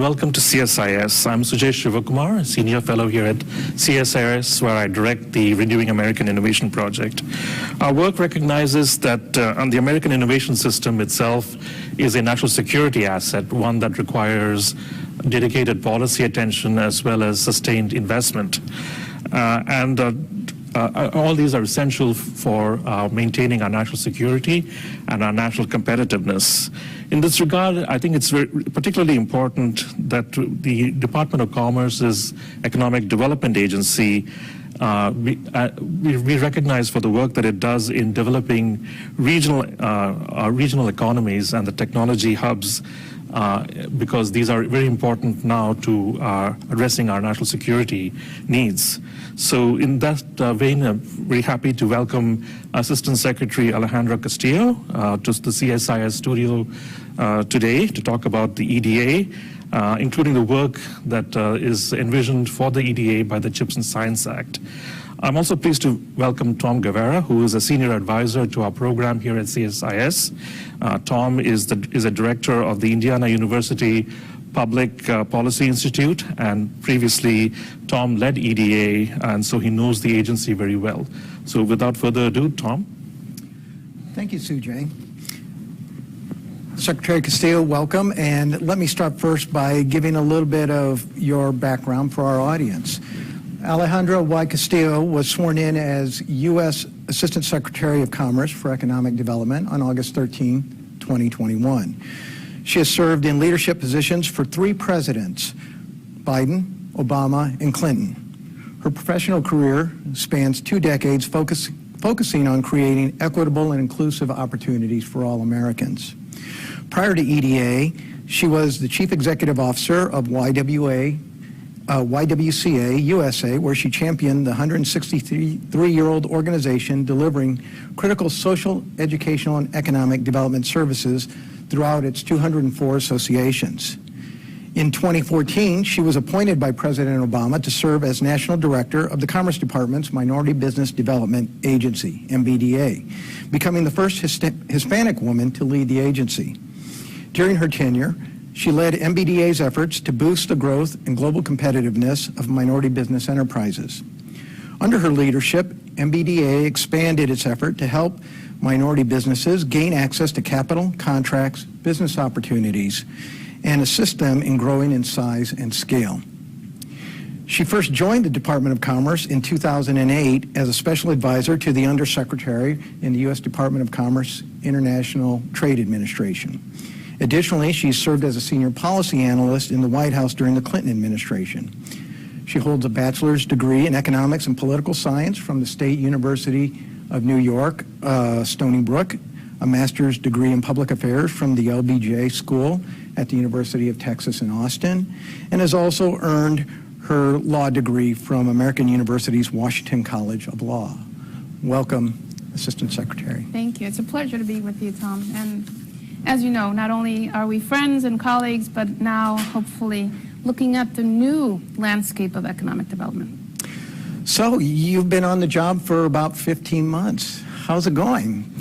welcome to CSIS. I'm Sujay Shivakumar, a senior fellow here at CSIS, where I direct the Renewing American Innovation Project. Our work recognizes that the American innovation system itself is a national security asset, one that requires dedicated policy attention as well as sustained investment. All these are essential for maintaining our national security and our national competitiveness. In this regard, I think it's particularly important that the Department of Commerce's Economic Development Agency, we recognize for the work that it does in developing regional economies and the technology hubs, because these are very important now to addressing our national security needs. So in that vein, I'm very happy to welcome Assistant Secretary Alejandra Castillo to the CSIS studio today to talk about the EDA, including the work that is envisioned for the EDA by the CHIPS and Science Act. I'm also pleased to welcome Tom Guevara, who is a senior advisor to our program here at CSIS. Tom is a director of the Indiana University Public Policy Institute, and previously Tom led EDA, and so he knows the agency very well. So without further ado, Tom. Thank you, Sujay. Secretary Castillo, welcome, and let me start first by giving a little bit of your background for our audience. Alejandra Y. Castillo was sworn in as U.S. Assistant Secretary of Commerce for Economic Development on August 13, 2021. She has served in leadership positions for 3 presidents, Biden, Obama, and Clinton. Her professional career spans 2 decades, focusing on creating equitable and inclusive opportunities for all Americans. Prior to EDA, she was the Chief Executive Officer of YWCA USA, where she championed the 163-year-old organization delivering critical social, educational, and economic development services throughout its 204 associations. In 2014, she was appointed by President Obama to serve as National Director of the Commerce Department's Minority Business Development Agency, MBDA, becoming the first Hispanic woman to lead the agency. During her tenure, she led MBDA's efforts to boost the growth and global competitiveness of minority business enterprises. Under her leadership, MBDA expanded its effort to help minority businesses gain access to capital, contracts, business opportunities, and assist them in growing in size and scale. She first joined the Department of Commerce in 2008 as a special advisor to the Undersecretary in the U.S. Department of Commerce International Trade Administration. Additionally, she served as a senior policy analyst in the White House during the Clinton administration. She holds a bachelor's degree in economics and political science from the State University of New York, Stony Brook, a master's degree in public affairs from the LBJ School at the University of Texas in Austin, and has also earned her law degree from American University's Washington College of Law. Welcome, Assistant Secretary. Thank you. It's a pleasure to be with you, Tom. And as you know, not only are we friends and colleagues, but now hopefully looking at the new landscape of economic development. So you've been on the job for about 15 months. How's it going?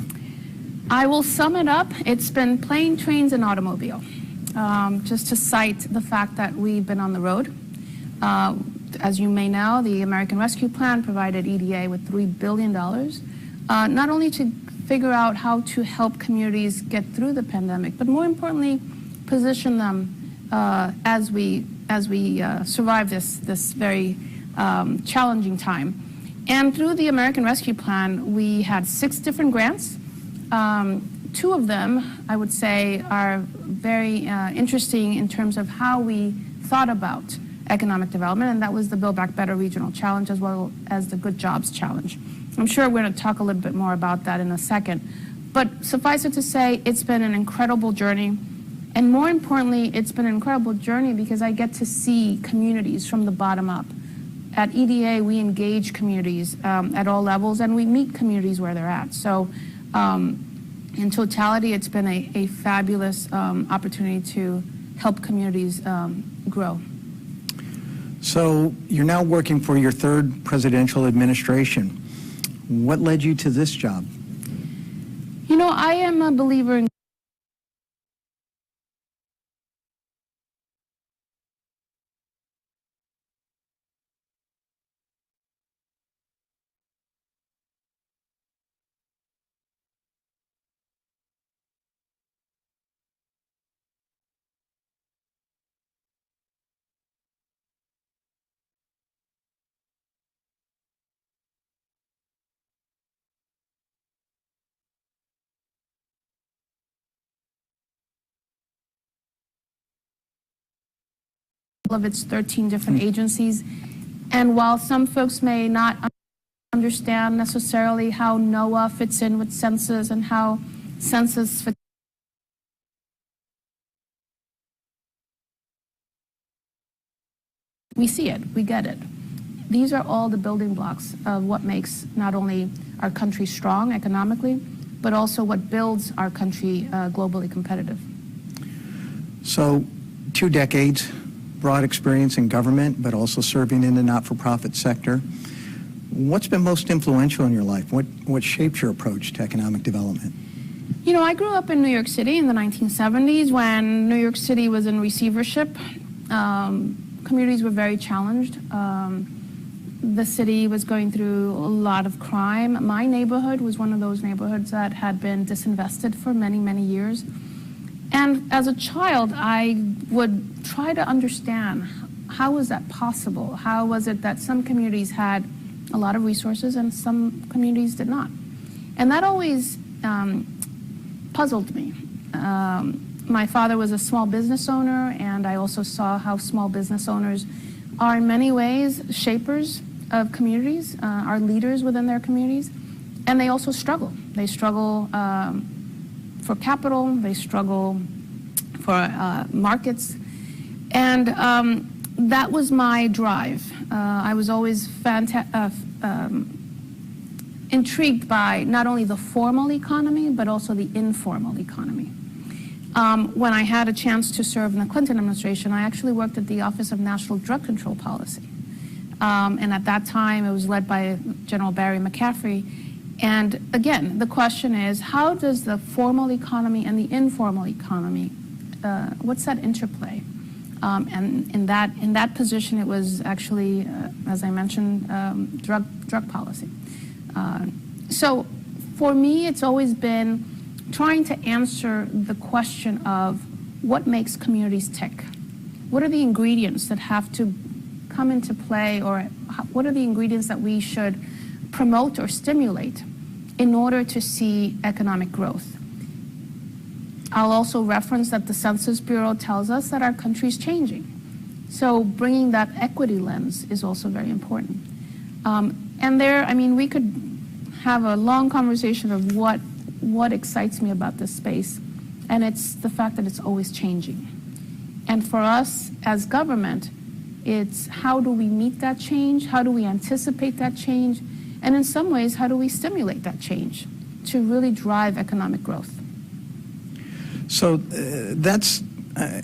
I will sum it up. It's been plane, trains, and automobile. Just to cite the fact that we've been on the road. As you may know, the American Rescue Plan provided EDA with $3 billion, not only to figure out how to help communities get through the pandemic, but more importantly, position them as we survive this very challenging time. And through the American Rescue Plan, we had 6 different grants. 2 of them, I would say, are very interesting in terms of how we thought about economic development, and that was the Build Back Better Regional Challenge as well as the Good Jobs Challenge. I'm sure we're going to talk a little bit more about that in a second. But suffice it to say, it's been an incredible journey. And more importantly, it's been an incredible journey because I get to see communities from the bottom up. At EDA, we engage communities at all levels, and we meet communities where they're at. So in totality, it's been a fabulous opportunity to help communities grow. So you're now working for your 3rd presidential administration. What led you to this job? You know, I am a believer in of its 13 different agencies. And while some folks may not understand necessarily how NOAA fits in with census and how census fits, we see it, we get it. These are all the building blocks of what makes not only our country strong economically, but also what builds our country globally competitive. So, 2 decades, broad experience in government, but also serving in the not-for-profit sector. What's been most influential in your life? What shaped your approach to economic development? You know, I grew up in New York City in the 1970s when New York City was in receivership. Communities were very challenged. The city was going through a lot of crime. My neighborhood was one of those neighborhoods that had been disinvested for many, many years. And as a child, I would try to understand, how was that possible? How was it that some communities had a lot of resources and some communities did not? And that always puzzled me. My father was a small business owner, and I also saw how small business owners are in many ways shapers of communities, are leaders within their communities, and they also struggle. They struggle for capital, they struggle for markets, and that was my drive. I was always intrigued by not only the formal economy, but also the informal economy. When I had a chance to serve in the Clinton administration, I actually worked at the Office of National Drug Control Policy. And at that time, it was led by General Barry McCaffrey. And again, the question is, how does the formal economy and the informal economy, what's that interplay? And in that position, it was actually, as I mentioned, drug policy. So for me, it's always been trying to answer the question of what makes communities tick. What are the ingredients that have to come into play, or what are the ingredients that we should promote or stimulate in order to see economic growth? I'll also reference that the Census Bureau tells us that our country is changing. So bringing that equity lens is also very important. And there, I mean, we could have a long conversation of what excites me about this space, and it's the fact that it's always changing. And for us as government, it's how do we meet that change, how do we anticipate that change, and in some ways, how do we stimulate that change to really drive economic growth? So that's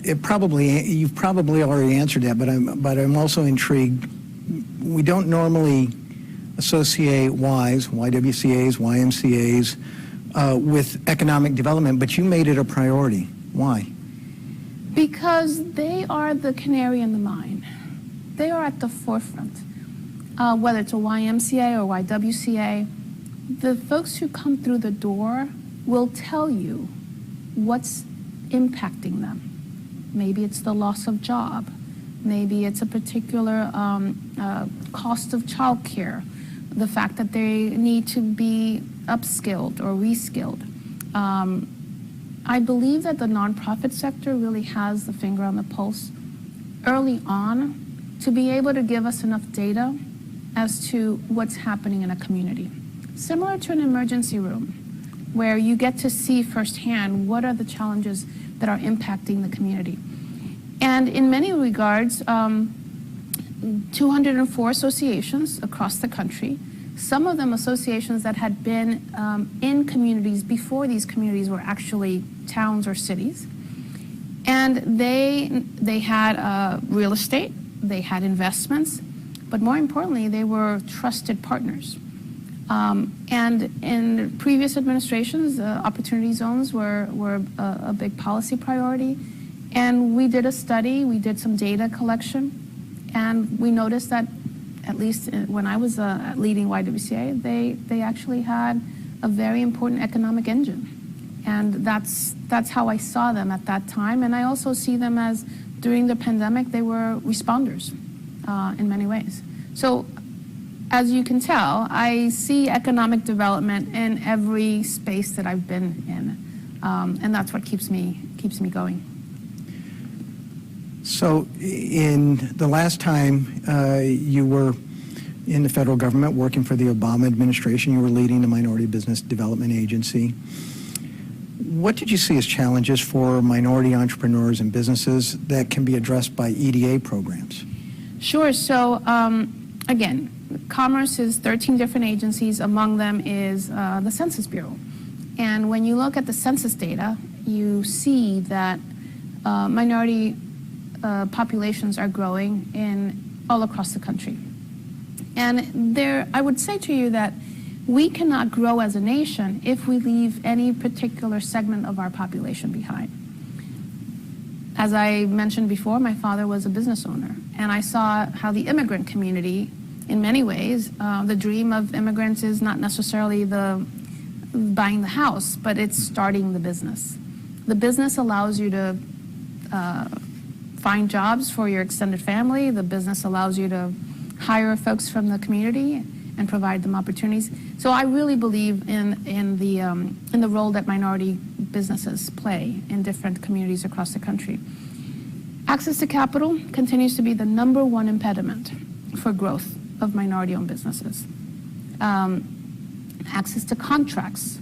you've probably already answered that, but I'm also intrigued. We don't normally associate YWCAs, YMCAs with economic development, but you made it a priority. Why? Because they are the canary in the mine. They are at the forefront. Whether it's a YMCA or YWCA, the folks who come through the door will tell you what's impacting them. Maybe it's the loss of job. Maybe it's a particular cost of childcare, the fact that they need to be upskilled or reskilled. I believe that the nonprofit sector really has the finger on the pulse early on to be able to give us enough data as to what's happening in a community. Similar to an emergency room, where you get to see firsthand what are the challenges that are impacting the community. And in many regards, 204 associations across the country, some of them associations that had been in communities before these communities were actually towns or cities. And they had real estate, they had investments, but more importantly, they were trusted partners. And in previous administrations, opportunity zones were a big policy priority. And we did a study, we did some data collection, and we noticed that, at least when I was leading YWCA, they actually had a very important economic engine. And that's how I saw them at that time. And I also see them as, during the pandemic, they were responders in many ways. So, as you can tell, I see economic development in every space that I've been in, and that's what keeps me going. So in the last time you were in the federal government working for the Obama administration, you were leading the Minority Business Development Agency. What did you see as challenges for minority entrepreneurs and businesses that can be addressed by EDA programs? Sure. So again, Commerce is 13 different agencies. Among them is the Census Bureau. And when you look at the census data, you see that minority populations are growing all across the country. And I would say to you that we cannot grow as a nation if we leave any particular segment of our population behind. As I mentioned before, my father was a business owner, and I saw how the immigrant community, in many ways, the dream of immigrants is not necessarily the buying the house, but it's starting the business. The business allows you to find jobs for your extended family. The business allows you to hire folks from the community and provide them opportunities. So I really believe in the role that minority businesses play in different communities across the country. Access to capital continues to be the #1 impediment for growth of minority-owned businesses. Access to contracts.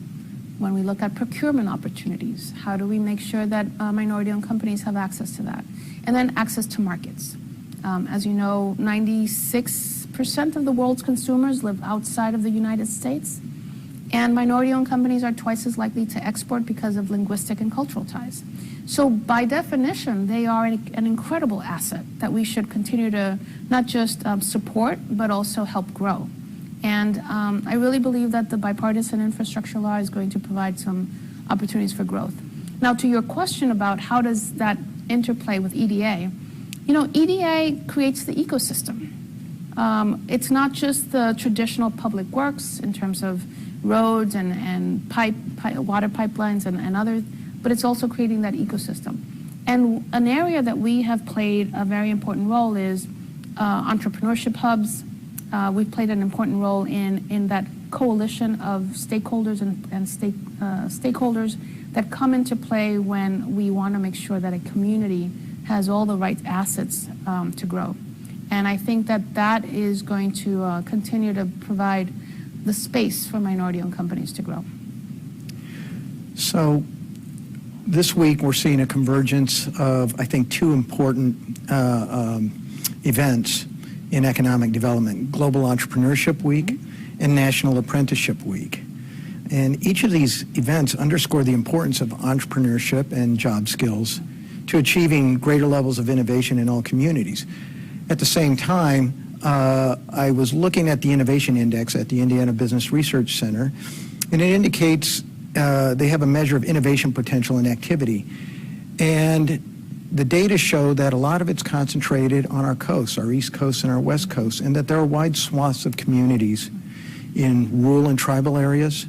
When we look at procurement opportunities, how do we make sure that minority-owned companies have access to that? And then access to markets. As you know, 96% of the world's consumers live outside of the United States, and minority-owned companies are twice as likely to export because of linguistic and cultural ties. So by definition, they are an incredible asset that we should continue to not just support, but also help grow. And I really believe that the bipartisan infrastructure law is going to provide some opportunities for growth. Now, to your question about how does that interplay with EDA, EDA creates the ecosystem. It's not just the traditional public works in terms of roads and water pipelines and others, but it's also creating that ecosystem. And an area that we have played a very important role is entrepreneurship hubs. We've played an important role in that coalition of stakeholders and stakeholders that come into play when we want to make sure that a community has all the right assets to grow. And I think that is going to continue to provide the space for minority-owned companies to grow. So this week we're seeing a convergence of, I think, two important events in economic development: Global Entrepreneurship Week and National Apprenticeship Week. And each of these events underscore the importance of entrepreneurship and job skills to achieving greater levels of innovation in all communities. At the same time, I was looking at the Innovation Index at the Indiana Business Research Center, and it indicates they have a measure of innovation potential and activity. And the data show that a lot of it's concentrated on our coasts, our East Coast and our West Coast, and that there are wide swaths of communities in rural and tribal areas,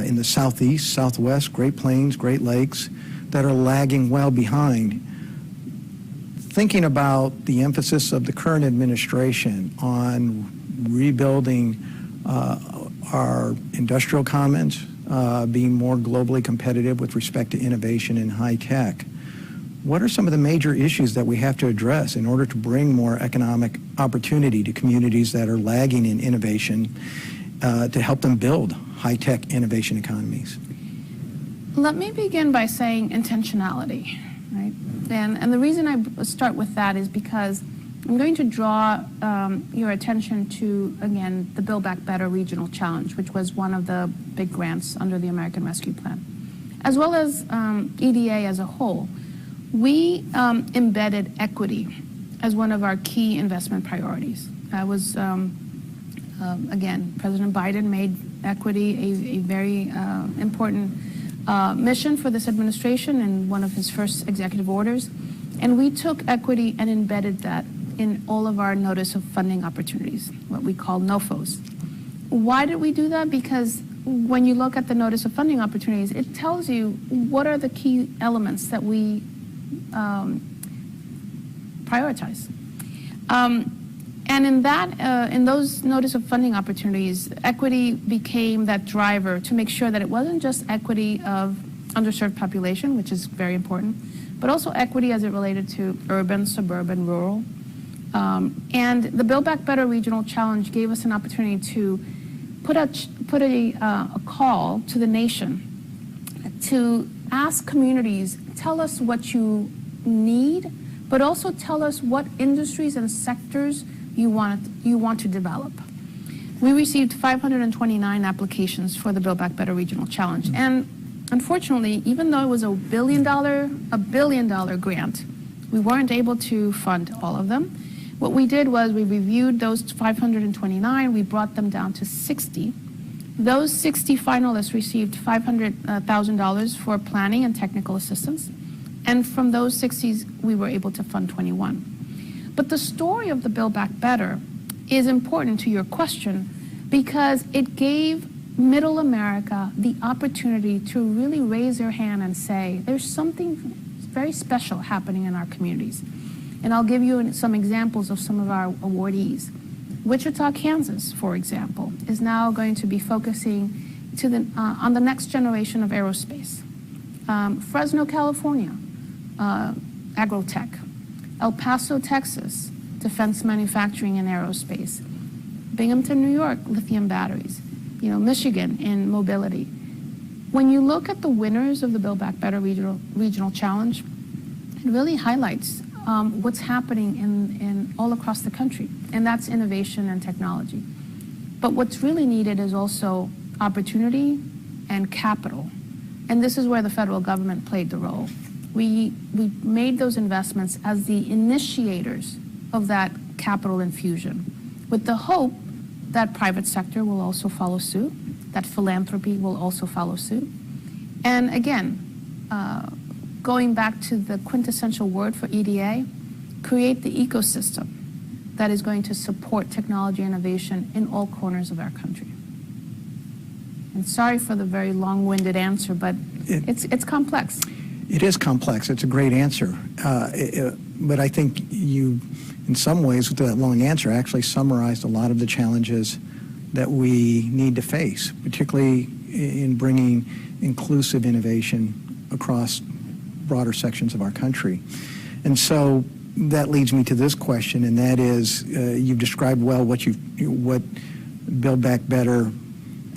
in the Southeast, Southwest, Great Plains, Great Lakes, that are lagging well behind. Thinking about the emphasis of the current administration on rebuilding our industrial commons, being more globally competitive with respect to innovation and high tech, what are some of the major issues that we have to address in order to bring more economic opportunity to communities that are lagging in innovation to help them build high-tech innovation economies? Let me begin by saying intentionality, right? And the reason I start with that is because I'm going to draw your attention to, again, the Build Back Better Regional Challenge, which was one of the big grants under the American Rescue Plan, as well as EDA as a whole. We embedded equity as one of our key investment priorities. I was, again, President Biden made equity a very important mission for this administration in one of his first executive orders. And we took equity and embedded that in all of our notice of funding opportunities, what we call NOFOs. Why did we do that? Because when you look at the notice of funding opportunities, it tells you what are the key elements that we prioritize. And in those notice of funding opportunities, equity became that driver to make sure that it wasn't just equity of underserved population, which is very important, but also equity as it related to urban, suburban, rural. And the Build Back Better Regional Challenge gave us an opportunity to put a call to the nation to ask communities, tell us what you need, but also tell us what industries and sectors you want to develop. We received 529 applications for the Build Back Better Regional Challenge. And unfortunately, even though it was a billion dollar grant, we weren't able to fund all of them. What we did was we reviewed those 529, we brought them down to 60. Those 60 finalists received $500,000 for planning and technical assistance. And from those 60s, we were able to fund 21. But the story of the Build Back Better is important to your question because it gave Middle America the opportunity to really raise their hand and say, there's something very special happening in our communities. And I'll give you some examples of some of our awardees. Wichita, Kansas, for example, is now going to be focusing on the next generation of aerospace. Fresno, California, agrotech. El Paso, Texas, defense manufacturing and aerospace. Binghamton, New York, lithium batteries. Michigan in mobility. When you look at the winners of the Build Back Better Regional Challenge, it really highlights what's happening in all across the country, and that's innovation and technology. But what's really needed is also opportunity and capital, and this is where the federal government played the role. We made those investments as the initiators of that capital infusion, with the hope that private sector will also follow suit, that philanthropy will also follow suit. And again, going back to the quintessential word for EDA, create the ecosystem that is going to support technology innovation in all corners of our country. And sorry for the very long-winded answer, but it's complex. It is complex. It's a great answer. But I think you, in some ways, with that long answer, actually summarized a lot of the challenges that we need to face, particularly in bringing inclusive innovation across broader sections of our country. And so that leads me to this question, and that is, you've described well what Build Back Better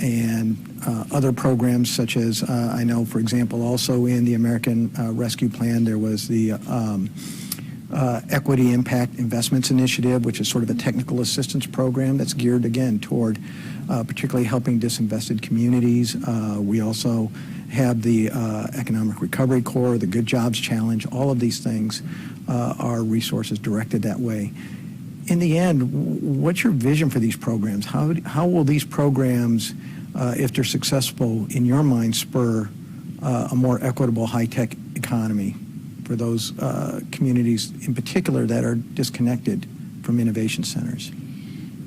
and other programs such as, I know, for example, also in the American Rescue Plan, there was the Equity Impact Investments Initiative, which is sort of a technical assistance program that's geared, again, toward particularly helping disinvested communities. We also have the Economic Recovery Corps, the Good Jobs Challenge. All of these things are resources directed that way. In the end, what's your vision for these programs? How will these programs, if they're successful, in your mind, spur a more equitable high-tech economy for those communities in particular that are disconnected from innovation centers?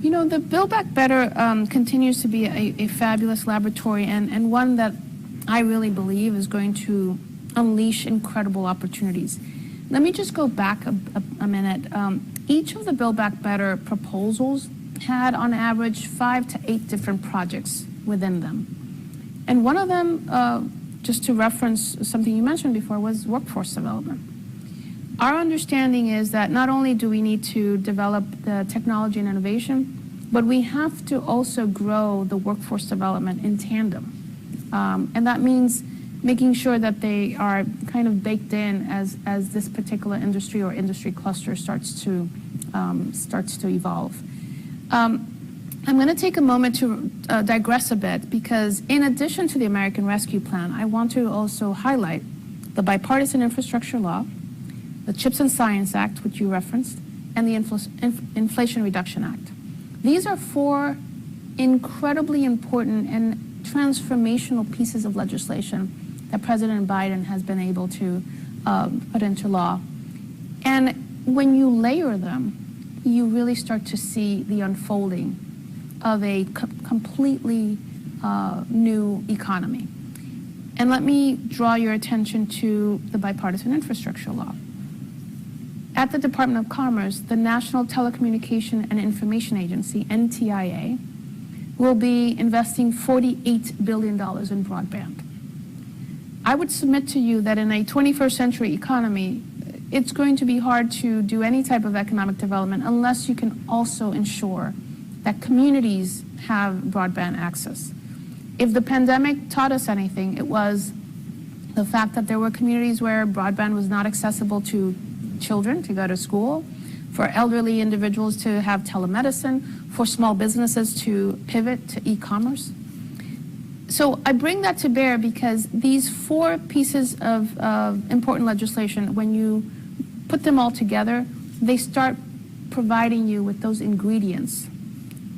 The Build Back Better continues to be a fabulous laboratory and one that I really believe is going to unleash incredible opportunities. Let me just go back a minute. Each of the Build Back Better proposals had on average 5 to 8 different projects within them. And one of them, just to reference something you mentioned before, was workforce development. Our understanding is that not only do we need to develop the technology and innovation, but we have to also grow the workforce development in tandem. And that means making sure that they are kind of baked in as this particular industry or industry cluster starts to evolve. I'm going to take a moment to digress a bit because in addition to the American Rescue Plan, I want to also highlight the Bipartisan Infrastructure Law, the CHIPS and Science Act, which you referenced, and the Inflation Reduction Act. These are 4 incredibly important and transformational pieces of legislation that President Biden has been able to put into law. And when you layer them, you really start to see the unfolding of a completely new economy. And let me draw your attention to the Bipartisan Infrastructure Law. At the Department of Commerce, the National Telecommunication and Information Agency, NTIA, will be investing $48 billion in broadband. I would submit to you that in a 21st century economy, it's going to be hard to do any type of economic development unless you can also ensure that communities have broadband access. If the pandemic taught us anything, it was the fact that there were communities where broadband was not accessible to children to go to school, for elderly individuals to have telemedicine, for small businesses to pivot to e-commerce. So I bring that to bear because these 4 pieces of important legislation, when you put them all together, they start providing you with those ingredients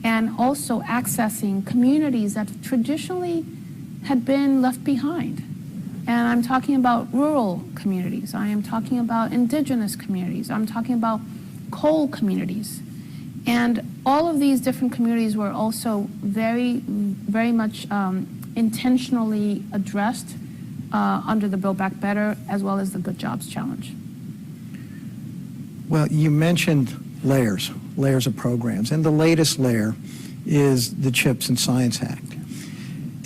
and also accessing communities that traditionally had been left behind. And I'm talking about rural communities. I am talking about indigenous communities. I'm talking about coal communities. And all of these different communities were also very much intentionally addressed under the Build Back Better as well as the Good Jobs Challenge. Well, you mentioned layers of programs, and the latest layer is the CHIPS and Science Act.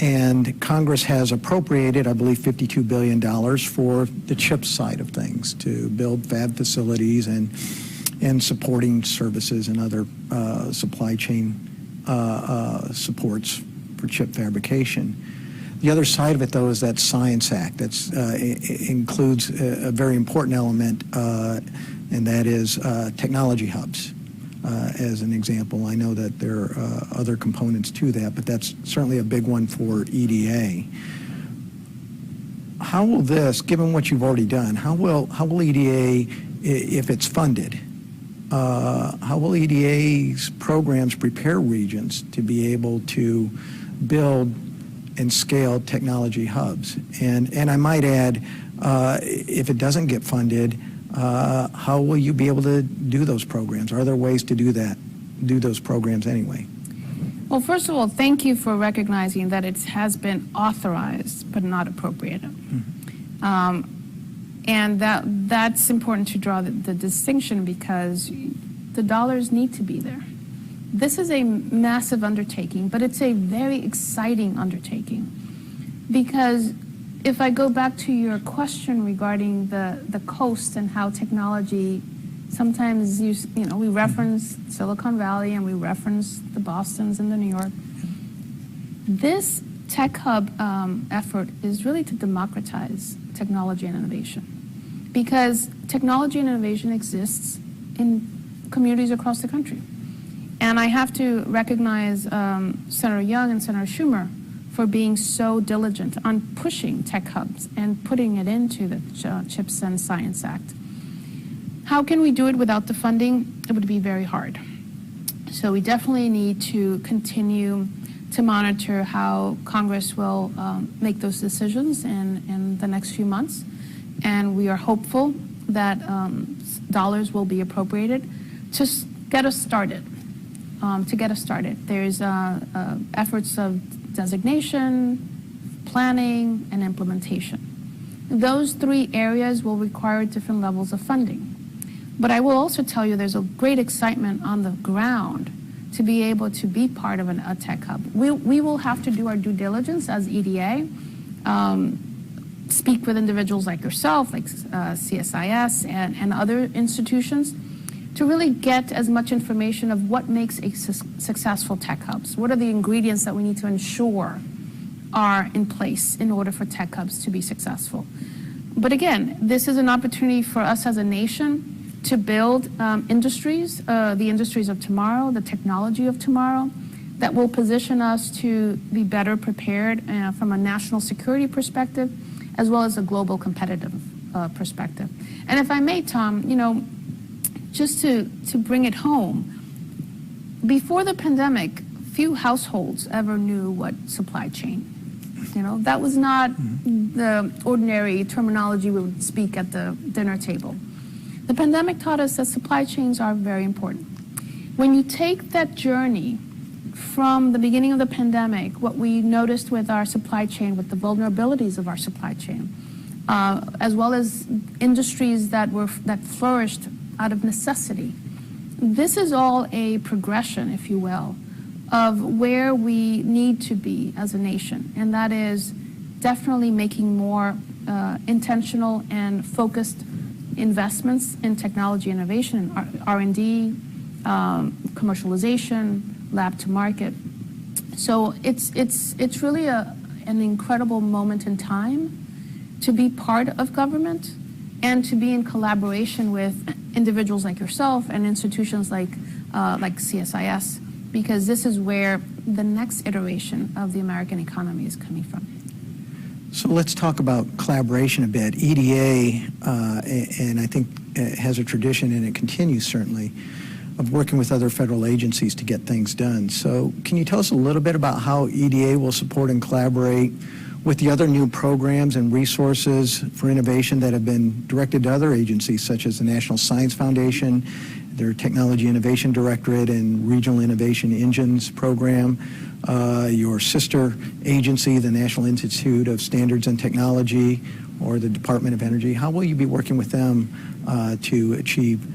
And Congress has appropriated, I believe, $52 billion for the CHIPS side of things to build fab facilities and supporting services and other supply chain supports for chip fabrication. The other side of it, though, is that Science Act that includes a very important element, and that is technology hubs. As an example, I know that there are other components to that, but that's certainly a big one for EDA. How will this, given what you've already done, how will EDA, if it's funded, how will EDA's programs prepare regions to be able to build and scale technology hubs? And I might add, if it doesn't get funded, how will you be able to do those programs? Are there ways to do those programs anyway? Well, first of all, thank you for recognizing that it has been authorized but not appropriated. Mm-hmm. And that's important to draw the distinction because the dollars need to be there. This is a massive undertaking, but it's a very exciting undertaking because if I go back to your question regarding the coast and how technology, sometimes we reference Silicon Valley and we reference the Bostons and the New York. This tech hub effort is really to democratize technology and innovation because technology and innovation exists in communities across the country. And I have to recognize Senator Young and Senator Schumer for being so diligent on pushing tech hubs and putting it into the CHIPS and Science Act. How can we do it without the funding? It would be very hard. So we definitely need to continue to monitor how Congress will make those decisions in the next few months. And we are hopeful that dollars will be appropriated to get us started. There's efforts of designation, planning, and implementation. Those 3 areas will require different levels of funding. But I will also tell you there's a great excitement on the ground to be able to be part of a tech hub. We will have to do our due diligence as EDA, speak with individuals like yourself, like CSIS and other institutions, to really get as much information of what makes a successful tech hubs. What are the ingredients that we need to ensure are in place in order for tech hubs to be successful? But again, this is an opportunity for us as a nation to build industries, the industries of tomorrow, the technology of tomorrow, that will position us to be better prepared from a national security perspective, as well as a global competitive perspective. And if I may, Tom, just to bring it home, before the pandemic, few households ever knew what supply chain. That was not the ordinary terminology we would speak at the dinner table. The pandemic taught us that supply chains are very important. When you take that journey from the beginning of the pandemic, what we noticed with our supply chain, with the vulnerabilities of our supply chain, as well as industries that flourished out of necessity. This is all a progression, if you will, of where we need to be as a nation, and that is definitely making more intentional and focused investments in technology innovation, R&D, commercialization, lab to market. So it's really an incredible moment in time to be part of government and to be in collaboration with individuals like yourself and institutions like CSIS, because this is where the next iteration of the American economy is coming from. So let's talk about collaboration a bit. EDA, and I think it has a tradition, and it continues certainly, of working with other federal agencies to get things done. So can you tell us a little bit about how EDA will support and collaborate with the other new programs and resources for innovation that have been directed to other agencies, such as the National Science Foundation, their Technology Innovation Directorate and Regional Innovation Engines program, your sister agency, the National Institute of Standards and Technology, or the Department of Energy? How will you be working with them to achieve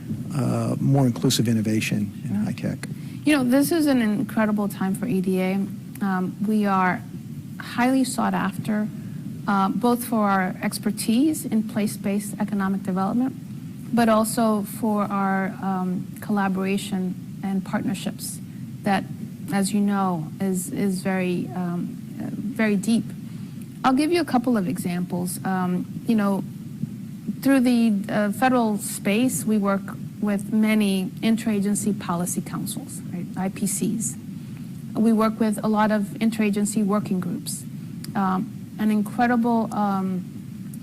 more inclusive innovation in high tech? You know, this is an incredible time for EDA. We are highly sought after, both for our expertise in place-based economic development, but also for our collaboration and partnerships that, as you know, is very, very deep. I'll give you a couple of examples. You know, through the federal space, we work with many interagency policy councils, right, IPCs. We work with a lot of interagency working groups. An incredible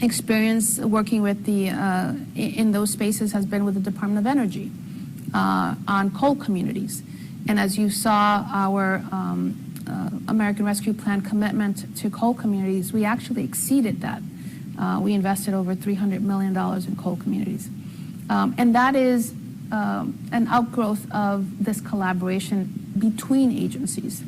experience working with the in those spaces has been with the Department of Energy on coal communities. And as you saw, our American Rescue Plan commitment to coal communities, we actually exceeded that. We invested over $300 million in coal communities. And that is an outgrowth of this collaboration between agencies.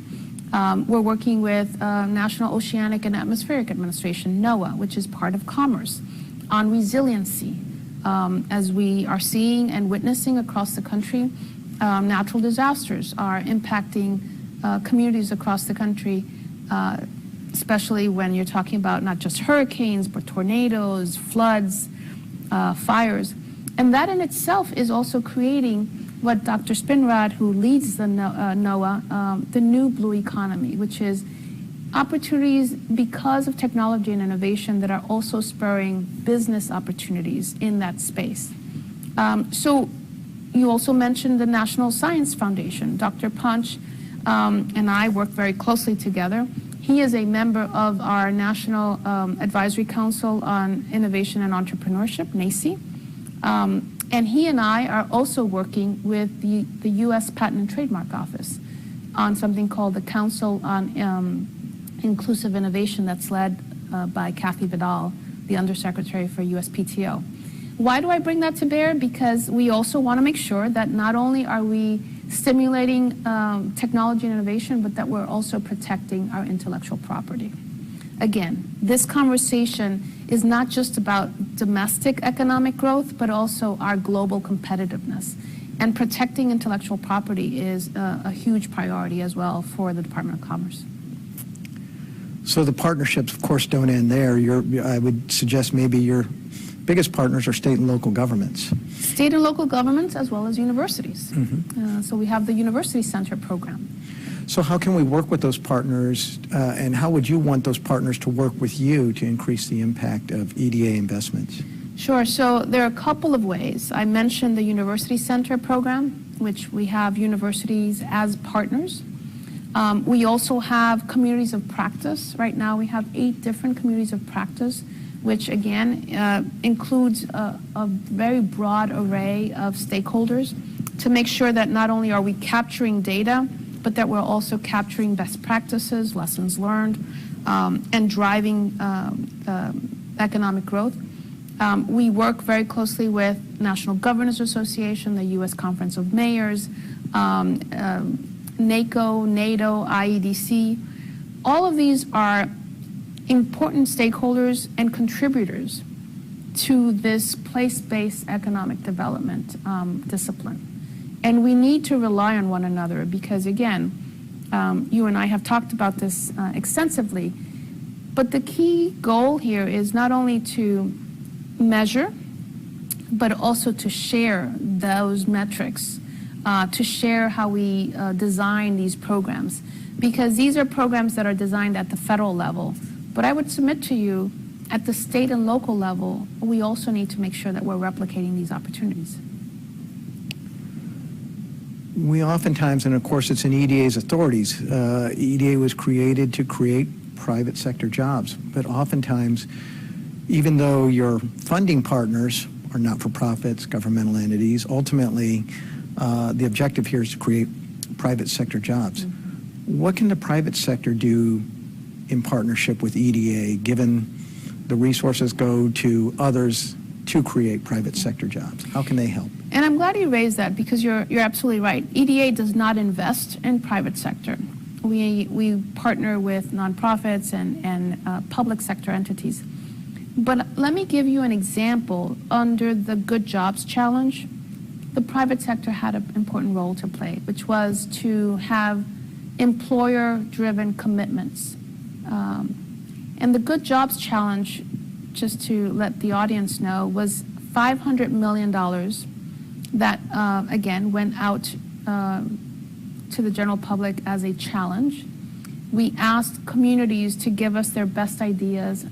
We're working with National Oceanic and Atmospheric Administration, NOAA, which is part of Commerce, on resiliency. As we are seeing and witnessing across the country, natural disasters are impacting communities across the country, especially when you're talking about not just hurricanes, but tornadoes, floods, fires. And that in itself is also creating what Dr. Spinrad, who leads the NOAA, the new blue economy, which is opportunities because of technology and innovation that are also spurring business opportunities in that space. So you also mentioned the National Science Foundation. Dr. Punch and I work very closely together. He is a member of our National Advisory Council on Innovation and Entrepreneurship, NACI. And he and I are also working with the U.S. Patent and Trademark Office on something called the Council on Inclusive Innovation that's led by Kathy Vidal, the Undersecretary for USPTO. Why do I bring that to bear? Because we also want to make sure that not only are we stimulating technology and innovation, but that we're also protecting our intellectual property. Again, this conversation is not just about domestic economic growth, but also our global competitiveness. And protecting intellectual property is a huge priority as well for the Department of Commerce. So the partnerships, of course, don't end there. I would suggest maybe your biggest partners are state and local governments. State and local governments as well as universities. Mm-hmm. So we have the University Center program. So how can we work with those partners, and how would you want those partners to work with you to increase the impact of EDA investments? Sure. So there are a couple of ways. I mentioned the University Center program, which we have universities as partners. We also have communities of practice. Right now we have 8 different communities of practice, which again includes a very broad array of stakeholders to make sure that not only are we capturing data, but that we're also capturing best practices, lessons learned, and driving economic growth. We work very closely with National Governors Association, the U.S. Conference of Mayors, NACO, NATO, IEDC. All of these are important stakeholders and contributors to this place-based economic development discipline. And we need to rely on one another because, again, you and I have talked about this extensively. But the key goal here is not only to measure, but also to share those metrics, to share how we design these programs. Because these are programs that are designed at the federal level. But I would submit to you, at the state and local level, we also need to make sure that we're replicating these opportunities. We oftentimes, and of course it's in EDA's authorities, EDA was created to create private sector jobs, but oftentimes, even though your funding partners are not-for-profits, governmental entities, ultimately the objective here is to create private sector jobs. What can the private sector do in partnership with EDA, given the resources go to others to create private sector jobs? How can they help? And I'm glad you raised that, because you're absolutely right. EDA does not invest in private sector. We partner with nonprofits and public sector entities. But let me give you an example. Under the Good Jobs Challenge, the private sector had an important role to play, which was to have employer-driven commitments. And the Good Jobs Challenge, just to let the audience know, was $500 million that, again, went out to the general public as a challenge. We asked communities to give us their best ideas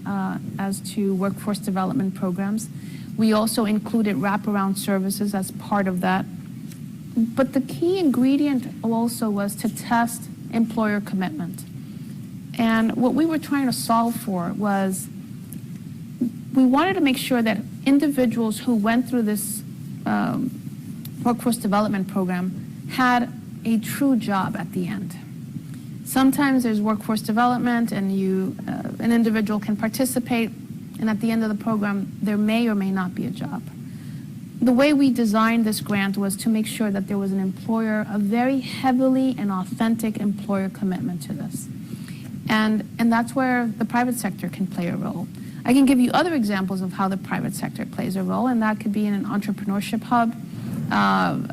as to workforce development programs. We also included wraparound services as part of that. But the key ingredient also was to test employer commitment. And what we were trying to solve for was, we wanted to make sure that individuals who went through this workforce development program had a true job at the end. Sometimes there's workforce development and an individual can participate, and at the end of the program, there may or may not be a job. The way we designed this grant was to make sure that there was a very heavily and authentic employer commitment to this. And that's where the private sector can play a role. I can give you other examples of how the private sector plays a role, and that could be in an entrepreneurship hub,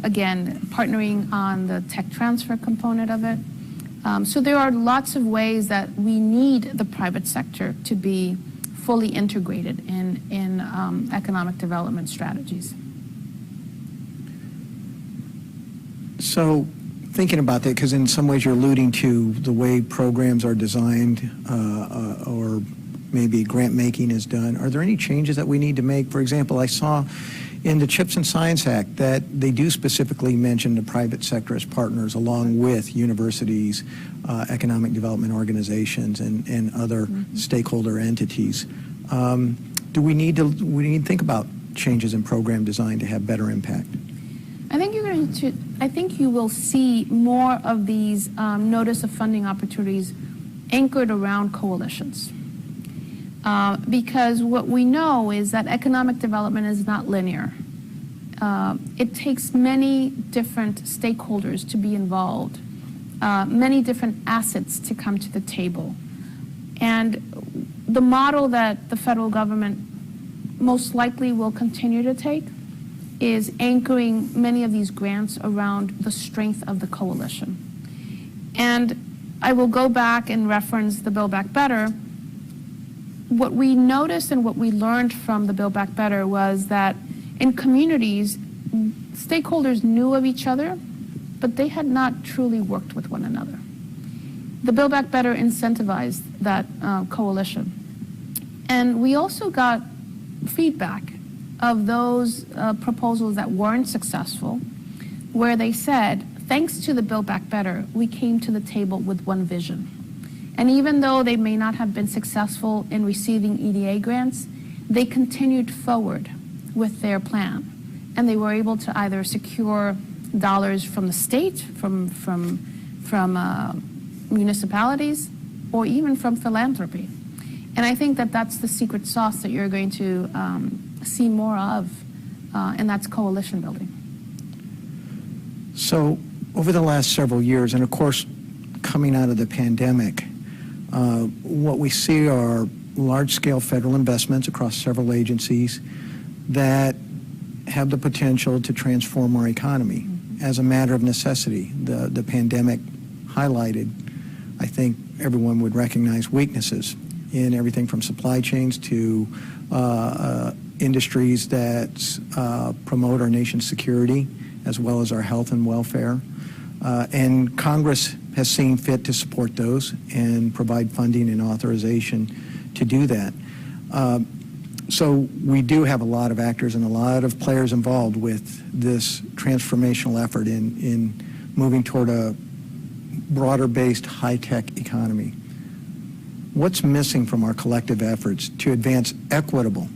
again, partnering on the tech transfer component of it. So there are lots of ways that we need the private sector to be fully integrated in economic development strategies. So thinking about that, because in some ways you're alluding to the way programs are designed or maybe grant making is done, are there any changes that we need to make? For example, I saw in the CHIPS and Science Act that they do specifically mention the private sector as partners along with universities, economic development organizations, and other stakeholder entities. Do we need to think about changes in program design to have better impact? I think you will see more of these notice of funding opportunities anchored around coalitions. Because what we know is that economic development is not linear. It takes many different stakeholders to be involved, many different assets to come to the table. And the model that the federal government most likely will continue to take is anchoring many of these grants around the strength of the coalition. And I will go back and reference the Build Back Better. What we noticed and what we learned from the Build Back Better was that in communities, stakeholders knew of each other, but they had not truly worked with one another. The Build Back Better incentivized that coalition. And we also got feedback of those proposals that weren't successful, where they said, thanks to the Build Back Better, we came to the table with one vision. And even though they may not have been successful in receiving EDA grants, they continued forward with their plan. And they were able to either secure dollars from the state, from municipalities, or even from philanthropy. And I think that that's the secret sauce that you're going to see more of, and that's coalition building. So over the last several years, and of course, coming out of the pandemic, what we see are large-scale federal investments across several agencies that have the potential to transform our economy as a matter of necessity. The pandemic highlighted, I think everyone would recognize, weaknesses in everything from supply chains to industries that promote our nation's security as well as our health and welfare. And Congress has seen fit to support those and provide funding and authorization to do that. So we do have a lot of actors and a lot of players involved with this transformational effort in moving toward a broader-based high-tech economy. What's missing from our collective efforts to advance equitable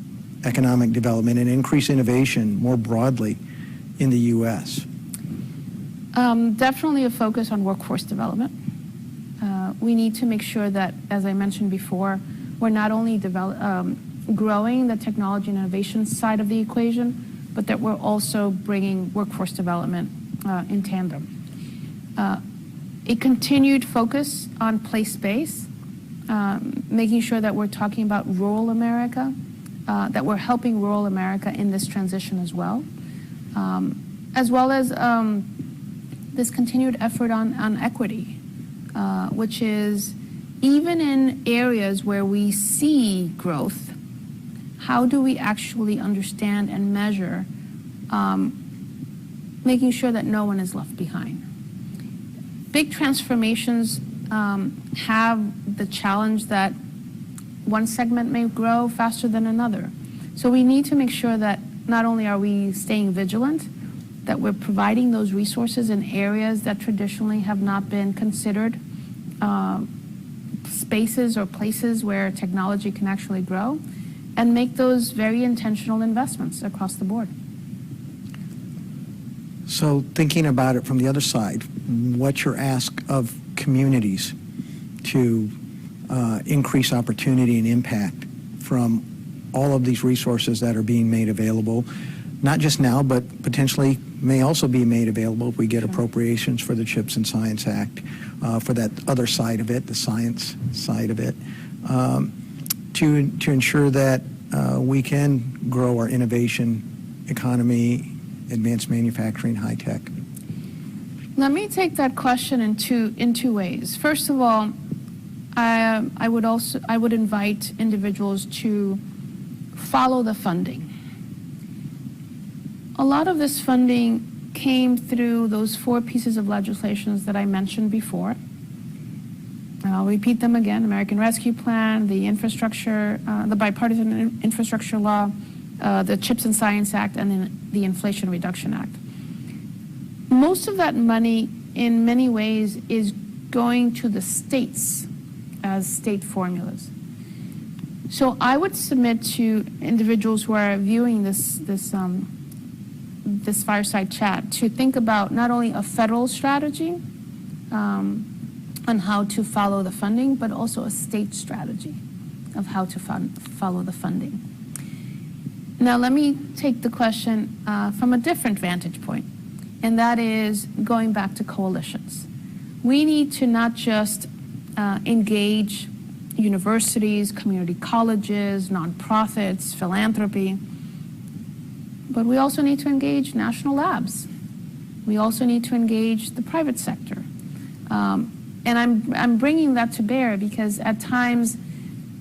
economic development and increase innovation more broadly in the U.S.? Definitely a focus on workforce development. We need to make sure that, as I mentioned before, we're not only growing the technology and innovation side of the equation, but that we're also bringing workforce development in tandem. A continued focus on place-based, making sure that we're talking about rural America, that we're helping rural America in this transition as well as this continued effort on equity, which is even in areas where we see growth, how do we actually understand and measure, making sure that no one is left behind? Big transformations have the challenge that one segment may grow faster than another. So we need to make sure that not only are we staying vigilant, that we're providing those resources in areas that traditionally have not been considered spaces or places where technology can actually grow, and make those very intentional investments across the board. So thinking about it from the other side, what's your ask of communities to increase opportunity and impact from all of these resources that are being made available, not just now, but potentially may also be made available if we get appropriations for the CHIPS and Science Act, for that other side of it, the science side of it, to ensure that we can grow our innovation economy, advanced manufacturing, high tech? Let me take that question in two ways. First of all, I would invite individuals to follow the funding. A lot of this funding came through those 4 pieces of legislation that I mentioned before. And I'll repeat them again: American Rescue Plan, the infrastructure, the bipartisan infrastructure law, the CHIPS and Science Act, and then the Inflation Reduction Act. Most of that money, in many ways, is going to the states as state formulas. So I would submit to individuals who are viewing this fireside chat to think about not only a federal strategy on how to follow the funding, but also a state strategy of how to follow the funding. Now, let me take the question from a different vantage point, and that is going back to coalitions. We need to not just engage universities, community colleges, nonprofits, philanthropy, but we also need to engage national labs. We also need to engage the private sector. And I'm bringing that to bear because at times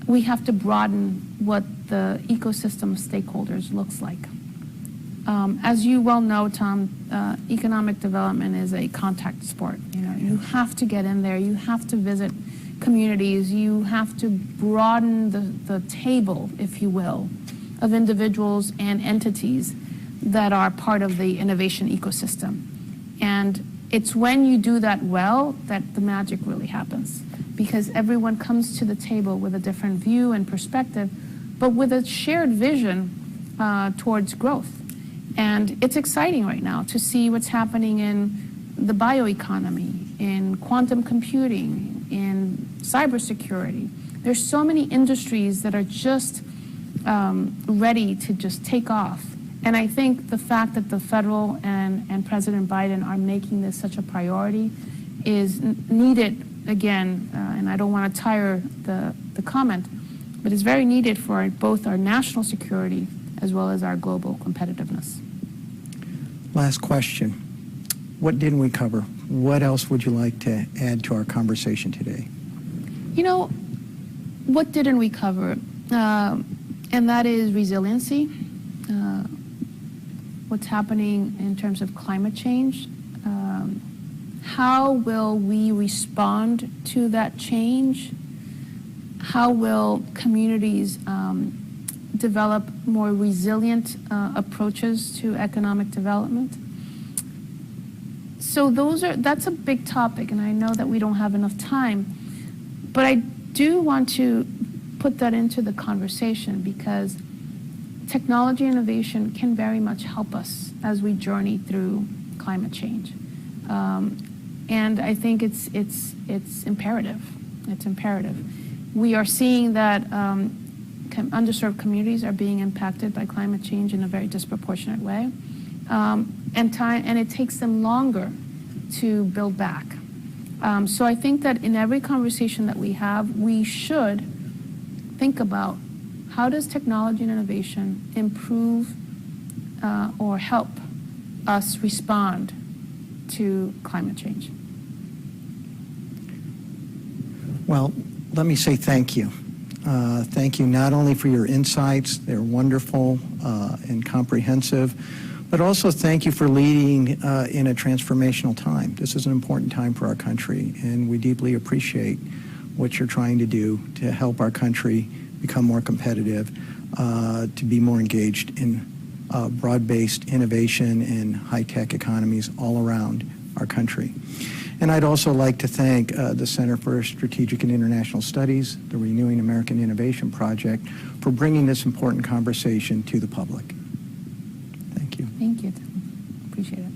we have to broaden what the ecosystem of stakeholders looks like. As you well know, Tom, economic development is a contact sport. You have to get in there. You have to visit communities. You have to broaden the table, if you will, of individuals and entities that are part of the innovation ecosystem. And it's when you do that well that the magic really happens, because everyone comes to the table with a different view and perspective, but with a shared vision towards growth. And it's exciting right now to see what's happening in the bioeconomy, in quantum computing, in cybersecurity. There's so many industries that are just ready to just take off. And I think the fact that the federal and President Biden are making this such a priority is needed, again, and I don't want to tire the comment, but it's very needed for both our national security as well as our global competitiveness. Last question. What didn't we cover? What else would you like to add to our conversation today? what didn't we cover? And that is resiliency, what's happening in terms of climate change. How will we respond to that change? How will communities develop more resilient approaches to economic development? So that's a big topic, and I know that we don't have enough time, but I do want to put that into the conversation because technology innovation can very much help us as we journey through climate change. And I think it's imperative. It's imperative. We are seeing that underserved communities are being impacted by climate change in a very disproportionate way, and it takes them longer to build back. So I think that in every conversation that we have, we should think about how does technology and innovation improve or help us respond to climate change. Well, let me say thank you. Thank you not only for your insights, they're wonderful and comprehensive, but also thank you for leading in a transformational time. This is an important time for our country, and we deeply appreciate what you're trying to do to help our country become more competitive, to be more engaged in broad-based innovation and high-tech economies all around our country. And I'd also like to thank the Center for Strategic and International Studies, the Renewing American Innovation Project, for bringing this important conversation to the public. Thank you. Thank you, Tom. Appreciate it.